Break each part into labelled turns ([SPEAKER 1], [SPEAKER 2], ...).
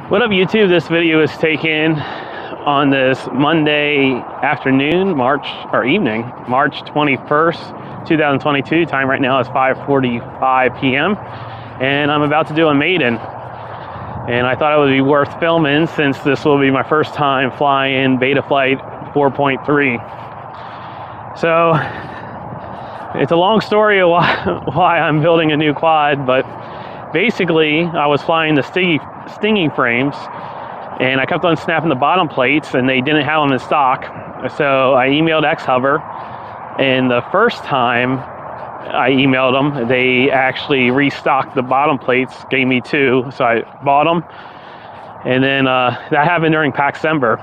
[SPEAKER 1] What up, YouTube? This video is taken on this Monday afternoon, March 21st, 2022. Time right now is 5:45 p.m. and I'm about to do a Maiden. And I thought it would be worth filming since this will be my first time flying Betaflight 4.3. So it's a long story of why I'm building a new quad, but basically I was flying the stinging frames and I kept on snapping the bottom plates and they didn't have them in stock. So I emailed X-Hover, and the first time I emailed them, they actually restocked the bottom plates, gave me two, so I bought them. And then that happened during Paxember.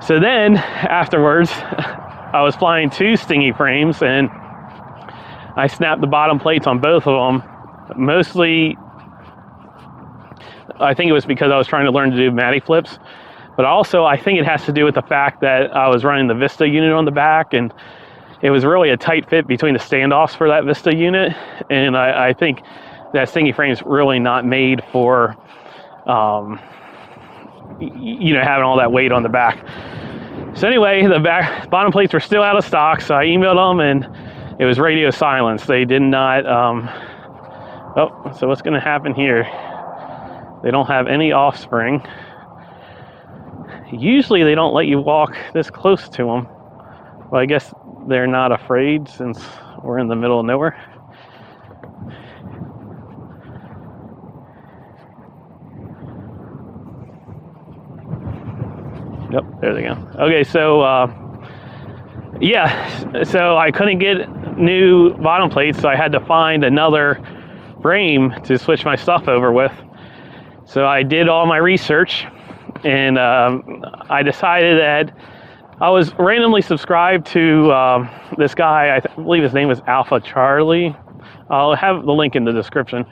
[SPEAKER 1] So then afterwards, I was flying two stingy frames and I snapped the bottom plates on both of them. Mostly, I think it was because I was trying to learn to do Maiden flips, but also I think it has to do with the fact that I was running the Vista unit on the back, and it was really a tight fit between the standoffs for that Vista unit, and I think that stingy frame is really not made for, having all that weight on the back. So anyway, the bottom plates were still out of stock, so I emailed them, and it was radio silence. They did not. So what's going to happen here? They don't have any offspring. Usually they don't let you walk this close to them. Well, I guess they're not afraid since we're in the middle of nowhere. Yep, there they go. Okay, so so I couldn't get new bottom plates, so I had to find another frame to switch my stuff over with. So I did all my research, and I decided that I was randomly subscribed to this guy. I believe his name was Alpha Charlie. I'll have the link in the description.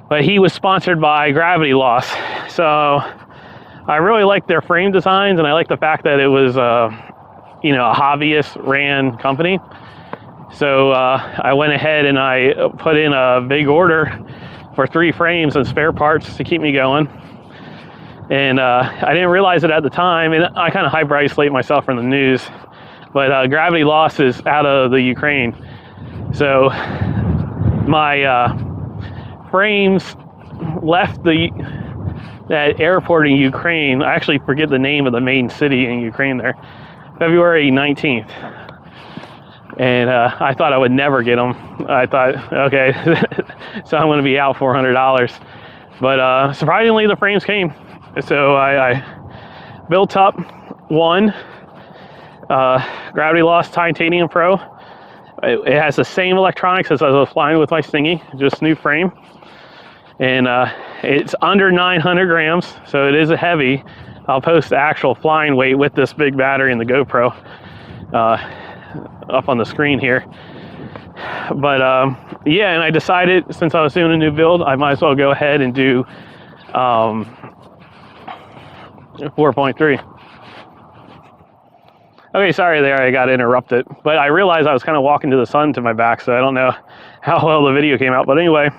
[SPEAKER 1] But he was sponsored by Gravity Loss. So I really like their frame designs, and I like the fact that it was a hobbyist ran company. So I went ahead and I put in a big order for 3 frames and spare parts to keep me going. And I didn't realize it at the time, and I kind of hyper-isolate myself from the news, but Gravity Loss is out of the Ukraine. So my frames left that airport in Ukraine. I actually forget the name of the main city in Ukraine there, February 19th. And I thought I would never get them. I thought, okay, so I'm going to be out $400. But surprisingly, the frames came. So I built up one Gravity Loss Titanium Pro. It has the same electronics as I was flying with my Stingy, just new frame. And it's under 900 grams, so it is a heavy. I'll post the actual flying weight with this big battery and the GoPro up on the screen here. But and I decided, since I was doing a new build, I might as well go ahead and do 4.3. Okay, sorry there, I got interrupted, but I realized I was kind of walking to the sun to my back, so I don't know how well the video came out. But anyway,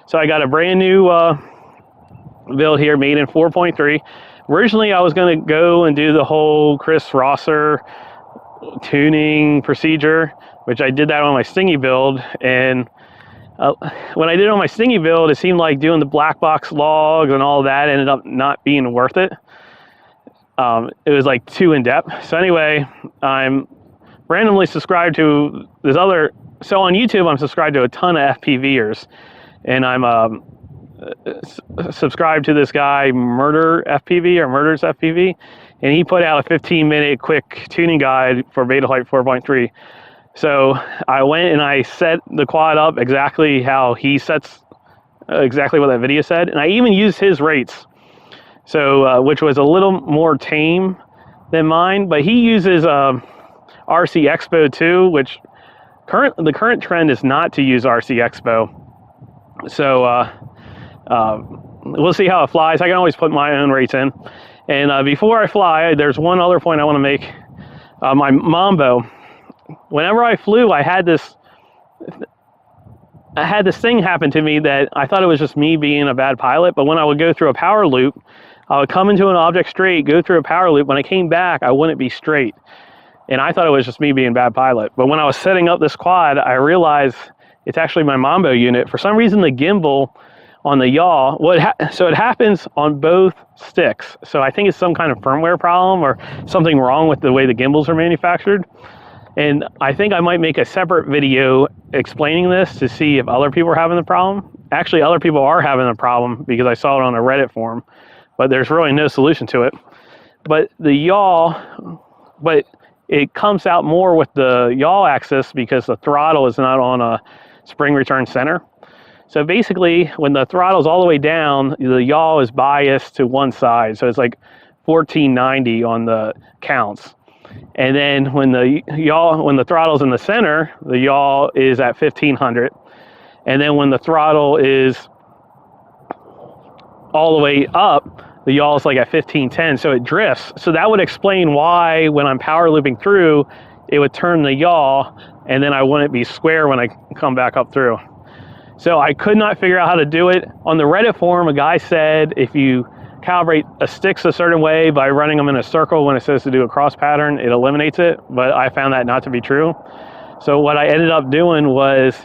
[SPEAKER 1] so I got a brand new build here, Maiden 4.3. Originally I was going to go and do the whole Chris Rosser tuning procedure, which I did that on my Stingy build, and when I did it on my Stingy build, it seemed like doing the black box logs and all that ended up not being worth it. It was like too in depth. So anyway, I'm randomly subscribed to this other, so on YouTube I'm subscribed to a ton of FPVers, and I'm subscribed to this guy Murder's FPV, and he put out a 15-minute quick tuning guide for Betaflight 4.3. So I went and I set the quad up exactly how he sets, exactly what that video said, and I even used his rates. So which was a little more tame than mine, but he uses RC Expo 2, which the current trend is not to use RC Expo. So we'll see how it flies. I can always put my own rates in. And before I fly, there's one other point I want to make. My Mambo, whenever I flew, I had this I had this thing happen to me that I thought it was just me being a bad pilot, but when I would go through a power loop, I would come into an object straight, go through a power loop. When I came back, I wouldn't be straight. And I thought it was just me being a bad pilot. But when I was setting up this quad, I realized it's actually my Mambo unit. For some reason, the gimbal on the yaw, so it happens on both sticks. So I think it's some kind of firmware problem or something wrong with the way the gimbals are manufactured. And I think I might make a separate video explaining this to see if other people are having the problem. Actually, other people are having the problem because I saw it on a Reddit forum, but there's really no solution to it. But the yaw, it comes out more with the yaw axis because the throttle is not on a spring return center. So basically, when the throttle's all the way down, the yaw is biased to one side. So it's like 1490 on the counts. And then when the throttle's in the center, the yaw is at 1500. And then when the throttle is all the way up, the yaw is like at 1510, so it drifts. So that would explain why when I'm power looping through, it would turn the yaw, and then I wouldn't be square when I come back up through. So I could not figure out how to do it. On the Reddit forum, a guy said if you calibrate sticks a certain way by running them in a circle when it says to do a cross pattern, it eliminates it, but I found that not to be true. So what I ended up doing was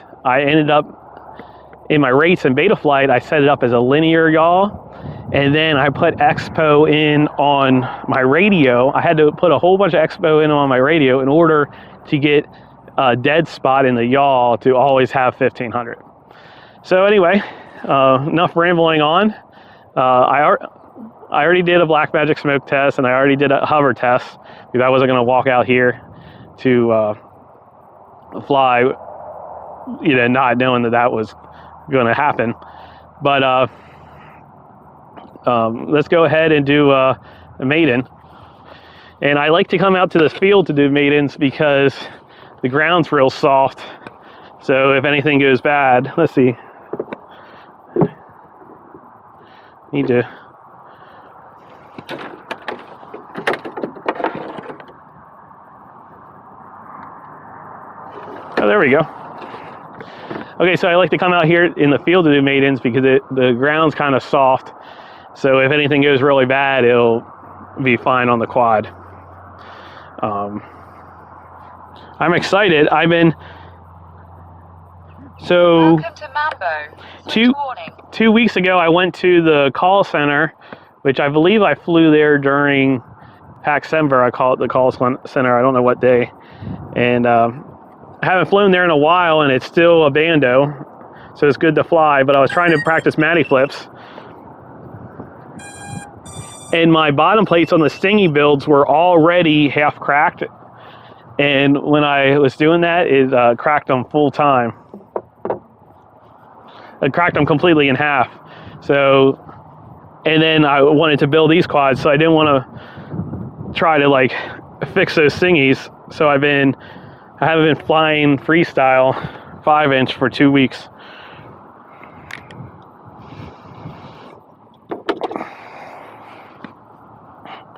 [SPEAKER 1] in my rates in Betaflight, I set it up as a linear yaw, and then I put expo in on my radio. I had to put a whole bunch of expo in on my radio in order to get a dead spot in the yaw to always have 1500. So anyway, enough rambling on. I already did a Blackmagic smoke test, and I already did a hover test because I wasn't going to walk out here to fly, not knowing that was going to happen. But let's go ahead and do a Maiden. And I like to come out to this field to do Maidens because the ground's real soft. So if anything goes bad, let's see. Need to. Oh, there we go. Okay, so I like to come out here in the field to do Maidens because the ground's kind of soft. So if anything goes really bad, it'll be fine on the quad. I'm excited.
[SPEAKER 2] Welcome to Mambo.
[SPEAKER 1] 2 weeks ago, I went to the call center, which I believe I flew there during Paxember. I call it the call center. I don't know what day. And I haven't flown there in a while, and it's still a bando, so it's good to fly. But I was trying to practice Matty flips, and my bottom plates on the Stingy builds were already half cracked. And when I was doing that, it cracked them full time. It cracked them completely in half. So, and then I wanted to build these quads, so I didn't want to try to fix those Stingies. So I haven't been flying freestyle 5-inch for 2 weeks.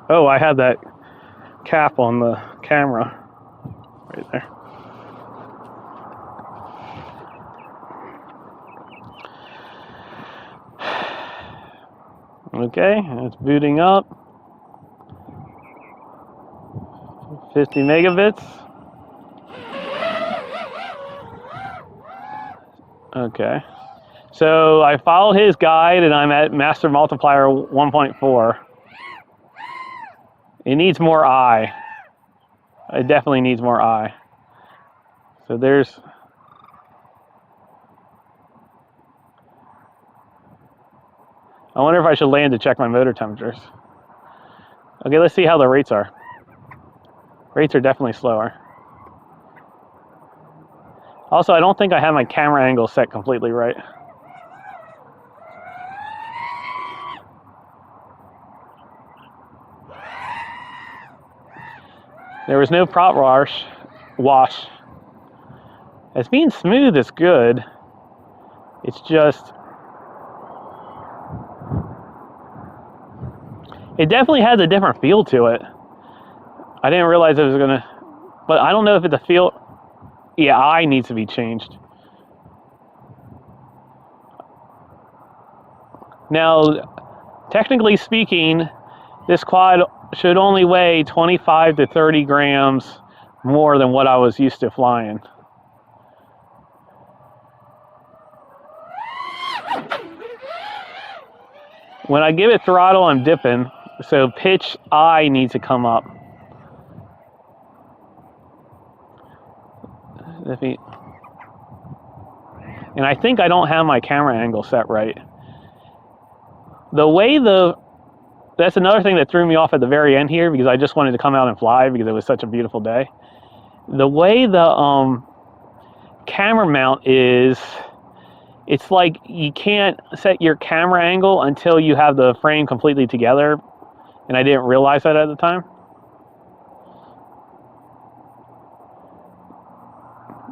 [SPEAKER 1] Oh, I had that cap on the camera right there. Okay, it's booting up. 50 megabits. Okay, so I followed his guide and I'm at master multiplier 1.4. It needs more I. It definitely needs more I. So there's... I wonder if I should land to check my motor temperatures. Okay, let's see how the rates are. Rates are definitely slower. Also, I don't think I have my camera angle set completely right. There was no prop wash. As being smooth is good. It's just... It definitely has a different feel to it. I didn't realize it was gonna... But I don't know if the feel... Yeah, I needs to be changed. Now, technically speaking, this quad should only weigh 25 to 30 grams more than what I was used to flying. When I give it throttle, I'm dipping, so pitch I needs to come up. And I think I don't have my camera angle set right. That's another thing that threw me off at the very end here, because I just wanted to come out and fly because it was such a beautiful day. The way the camera mount is, it's like you can't set your camera angle until you have the frame completely together, and I didn't realize that at the time.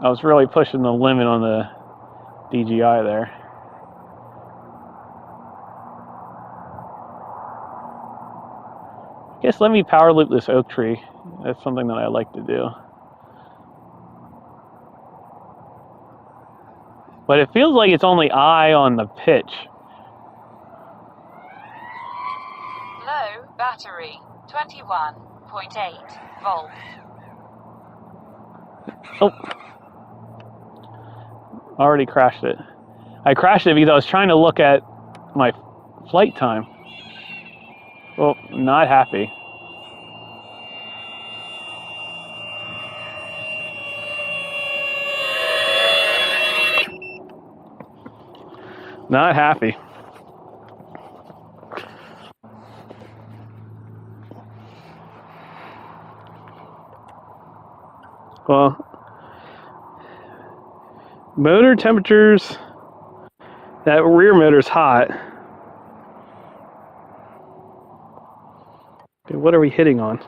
[SPEAKER 1] I was really pushing the limit on the DJI there. I guess let me power loop this oak tree. That's something that I like to do. But it feels like it's only I on the pitch.
[SPEAKER 2] Low battery, 21.8 volts.
[SPEAKER 1] Oh. Already crashed it. I crashed it because I was trying to look at my flight time. Well, not happy. Not happy. Well, motor temperatures, that rear motor's hot. Okay, what are we hitting on?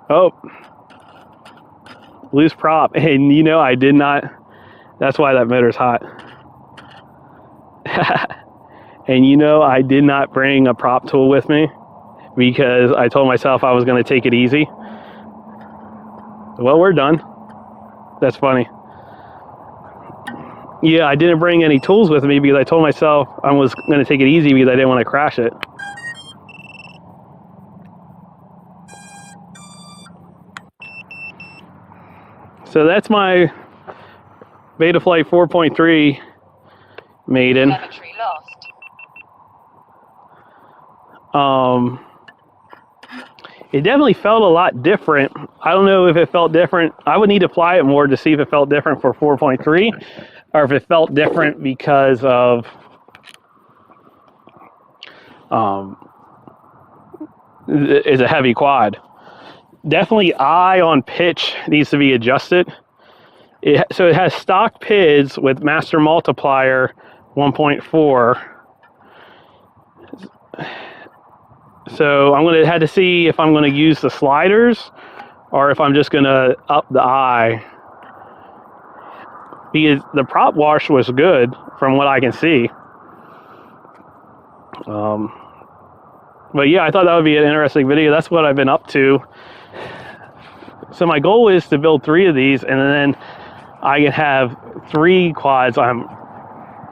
[SPEAKER 1] Oh, loose prop. And you know, I did not, that's why that motor's hot. And you know, I did not bring a prop tool with me because I told myself I was going to take it easy. Well, we're done. That's funny. Yeah, I didn't bring any tools with me because I told myself I was going to take it easy because I didn't want to crash it. So that's my Betaflight 4.3 Maiden.
[SPEAKER 2] Telemetry lost.
[SPEAKER 1] It definitely felt a lot different. I don't know if it felt different. I would need to fly it more to see if it felt different for 4.3, or if it felt different because of is a heavy quad. Definitely eye on pitch needs to be adjusted. So it has stock PIDs with master multiplier 1.4. So I'm going to have to see if I'm going to use the sliders or if I'm just going to up the eye. Because the prop wash was good from what I can see. But yeah, I thought that would be an interesting video. That's what I've been up to. So my goal is to build 3 of these, and then I can have 3 quads I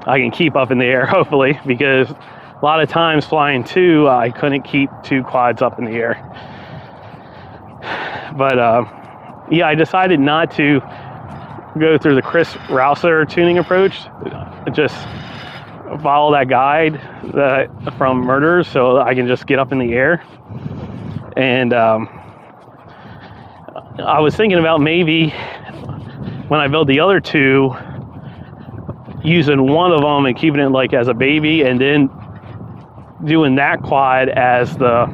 [SPEAKER 1] can keep up in the air, hopefully, because a lot of times flying 2, I couldn't keep 2 quads up in the air. But yeah, I decided not to go through the Chris Rouser tuning approach. Just follow that guide from Murderers, so I can just get up in the air. And I was thinking about maybe when I build the other 2, using one of them and keeping it like as a baby, and then doing that quad as the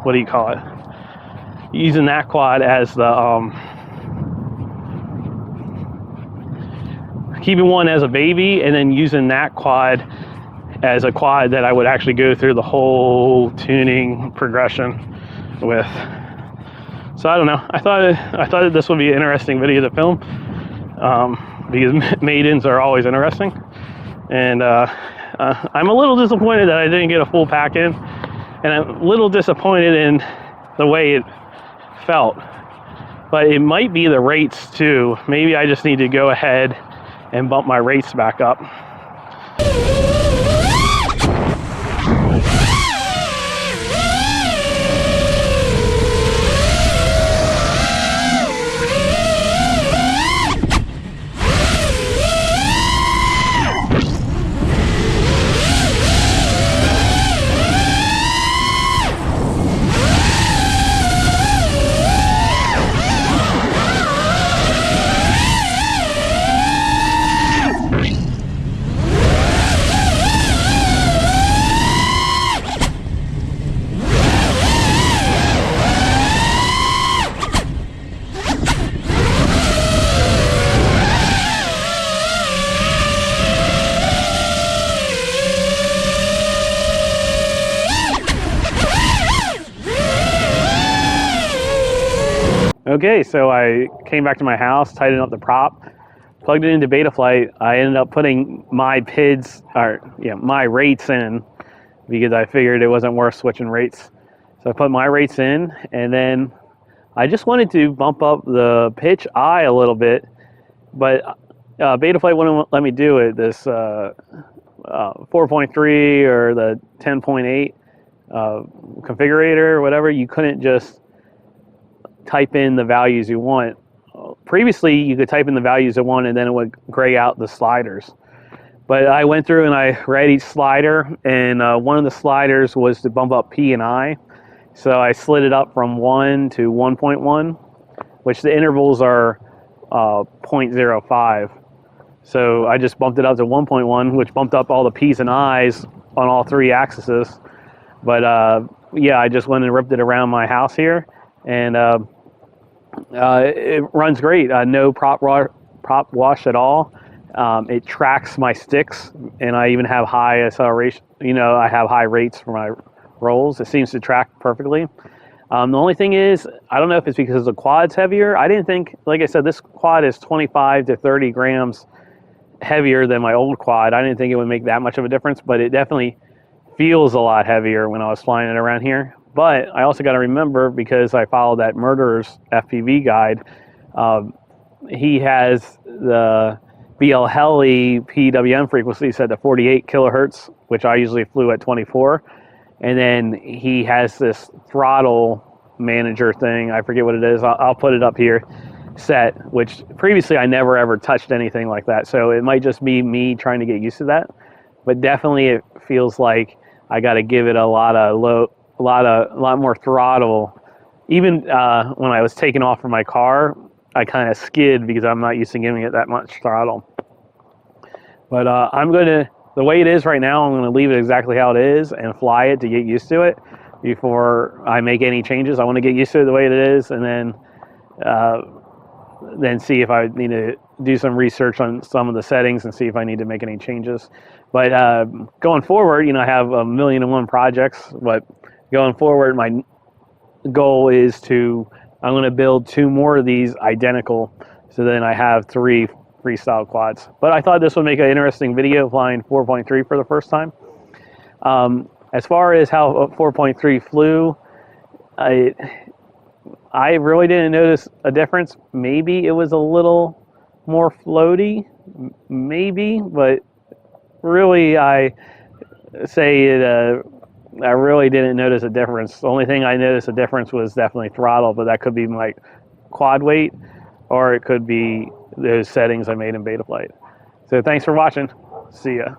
[SPEAKER 1] what do you call it? Using that quad as the keeping one as a baby, and then using that quad as a quad that I would actually go through the whole tuning progression with. So I don't know. I thought this would be an interesting video to film because maidens are always interesting, and I'm a little disappointed that I didn't get a full pack in, and I'm a little disappointed in the way it felt. but it might be the rates too. Maybe I just need to go ahead and bump my rates back up. Okay, so I came back to my house, tightened up the prop, plugged it into Betaflight. I ended up putting my PIDs, or my rates in, because I figured it wasn't worth switching rates. So I put my rates in, and then I just wanted to bump up the pitch eye a little bit, but Betaflight wouldn't let me do it. This 4.3 or the 10.8 configurator or whatever, you couldn't just type in the values you want. Previously, you could type in the values you want and then it would gray out the sliders. But I went through and I read each slider, and one of the sliders was to bump up P and I. So I slid it up from 1 to 1.1, which the intervals are 0.05. So I just bumped it up to 1.1, which bumped up all the P's and I's on all three axes. But yeah, I just went and ripped it around my house here, and it runs great. No prop wash at all. It tracks my sticks, and I even have high acceleration. I have high rates for my rolls. It seems to track perfectly. The only thing is, I don't know if it's because the quad's heavier. I didn't think, like I said, this quad is 25 to 30 grams heavier than my old quad. I didn't think it would make that much of a difference, but it definitely feels a lot heavier when I was flying it around here. But I also got to remember, because I followed that Murderer's FPV guide, he has the BL Heli PWM frequency set to 48 kilohertz, which I usually flew at 24. And then he has this throttle manager thing. I forget what it is. I'll put it up here, set, which previously I never ever touched anything like that. So it might just be me trying to get used to that. But definitely it feels like I got to give it a lot more throttle. Even when I was taking off from my car, I kind of skid because I'm not used to giving it that much throttle. But the way it is right now, I'm gonna leave it exactly how it is and fly it to get used to it before I make any changes. I want to get used to it the way it is, and then see if I need to do some research on some of the settings and see if I need to make any changes. But going forward, I have 1,000,001 projects, but going forward, my goal is I'm going to build 2 more of these identical, so then I have 3 freestyle quads. But I thought this would make an interesting video flying 4.3 for the first time. As far as how 4.3 flew, I really didn't notice a difference. Maybe it was a little more floaty, maybe, but really I really didn't notice a difference. The only thing I noticed a difference was definitely throttle, but that could be my quad weight, or it could be those settings I made in Betaflight. So thanks for watching. See ya.